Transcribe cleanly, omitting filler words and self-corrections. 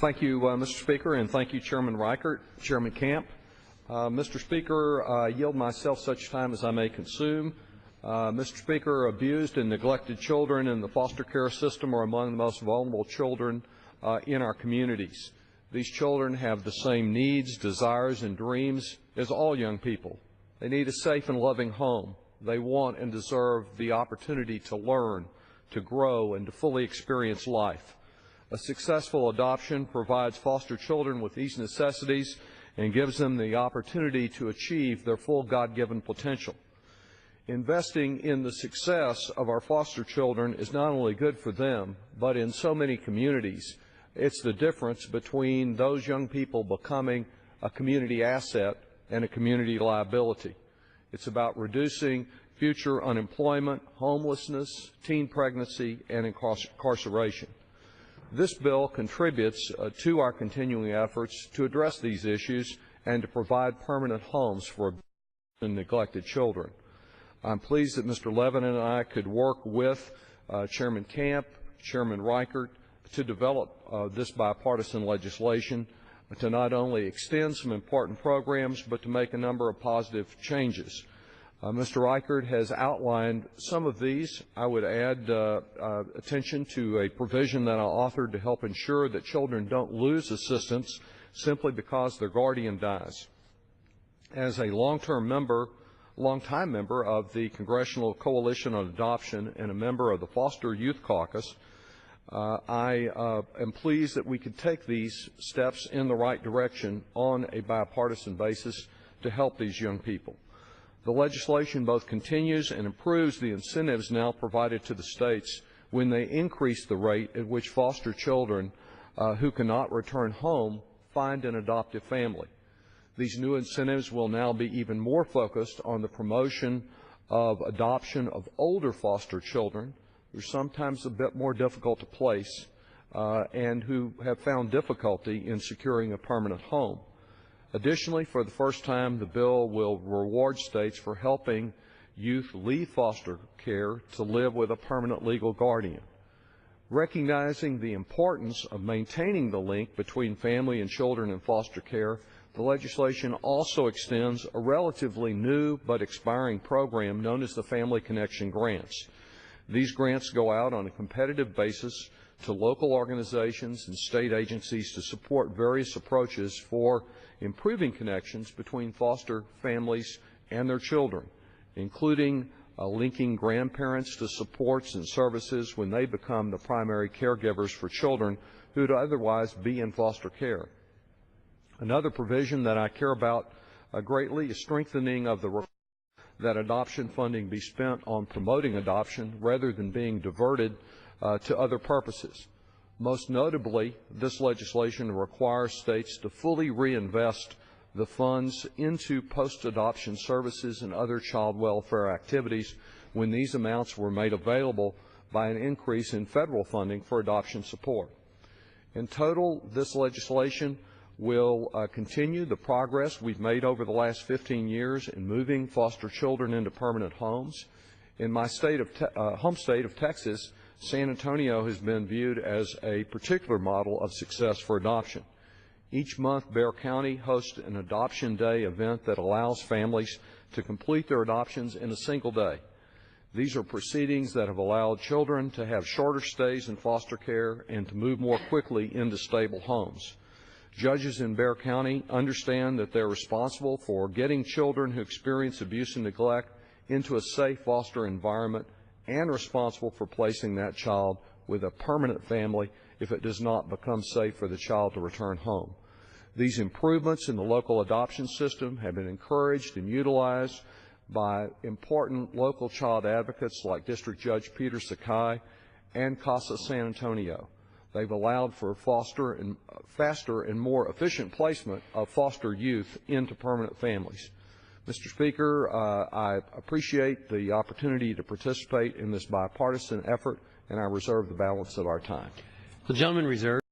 Thank you, Mr. Speaker, and thank you, Chairman Reichert, Chairman Camp. Mr. Speaker, I yield myself such time as I may consume. Mr. Speaker, abused and neglected children in the foster care system are among the most vulnerable children in our communities. These children have the same needs, desires, and dreams as all young people. They need a safe and loving home. They want and deserve the opportunity to learn, to grow, and to fully experience life. A successful adoption provides foster children with these necessities and gives them the opportunity to achieve their full God-given potential. Investing in the success of our foster children is not only good for them, but in so many communities, it's the difference between those young people becoming a community asset and a community liability. It's about reducing future unemployment, homelessness, teen pregnancy, and incarceration. This bill contributes to our continuing efforts to address these issues and to provide permanent homes for abused and neglected children. I'm pleased that Mr. Levin and I could work with Chairman Camp, Chairman Reichert, to develop this bipartisan legislation to not only extend some important programs, but to make a number of positive changes. Mr. Reichert has outlined some of these. I would add attention to a provision that I authored to help ensure that children don't lose assistance simply because their guardian dies. As a longtime member of the Congressional Coalition on Adoption and a member of the Foster Youth Caucus, I am pleased that we could take these steps in the right direction on a bipartisan basis to help these young people. The legislation both continues and improves the incentives now provided to the states when they increase the rate at which foster children who cannot return home find an adoptive family. These new incentives will now be even more focused on the promotion of adoption of older foster children who are sometimes a bit more difficult to place and who have found difficulty in securing a permanent home. Additionally, for the first time, the bill will reward states for helping youth leave foster care to live with a permanent legal guardian. Recognizing the importance of maintaining the link between family and children in foster care, the legislation also extends a relatively new but expiring program known as the Family Connection Grants. These grants go out on a competitive basis to local organizations and state agencies to support various approaches for improving connections between foster families and their children, including linking grandparents to supports and services when they become the primary caregivers for children who would otherwise be in foster care. Another provision that I care about greatly is strengthening of the requirement that adoption funding be spent on promoting adoption rather than being diverted to other purposes. Most notably, this legislation requires states to fully reinvest the funds into post-adoption services and other child welfare activities when these amounts were made available by an increase in federal funding for adoption support. In total, this legislation will continue the progress we've made over the last 15 years in moving foster children into permanent homes. In my home state of Texas, San Antonio has been viewed as a particular model of success for adoption. Each month, Bexar County hosts an Adoption Day event that allows families to complete their adoptions in a single day. These are proceedings that have allowed children to have shorter stays in foster care and to move more quickly into stable homes. Judges in Bexar County understand that they're responsible for getting children who experience abuse and neglect into a safe foster environment and responsible for placing that child with a permanent family if it does not become safe for the child to return home. These improvements in the local adoption system have been encouraged and utilized by important local child advocates like District Judge Peter Sakai and Casa San Antonio. They've allowed for faster and more efficient placement of foster youth into permanent families. Mr. Speaker, I appreciate the opportunity to participate in this bipartisan effort, and I reserve the balance of our time. The gentleman reserves.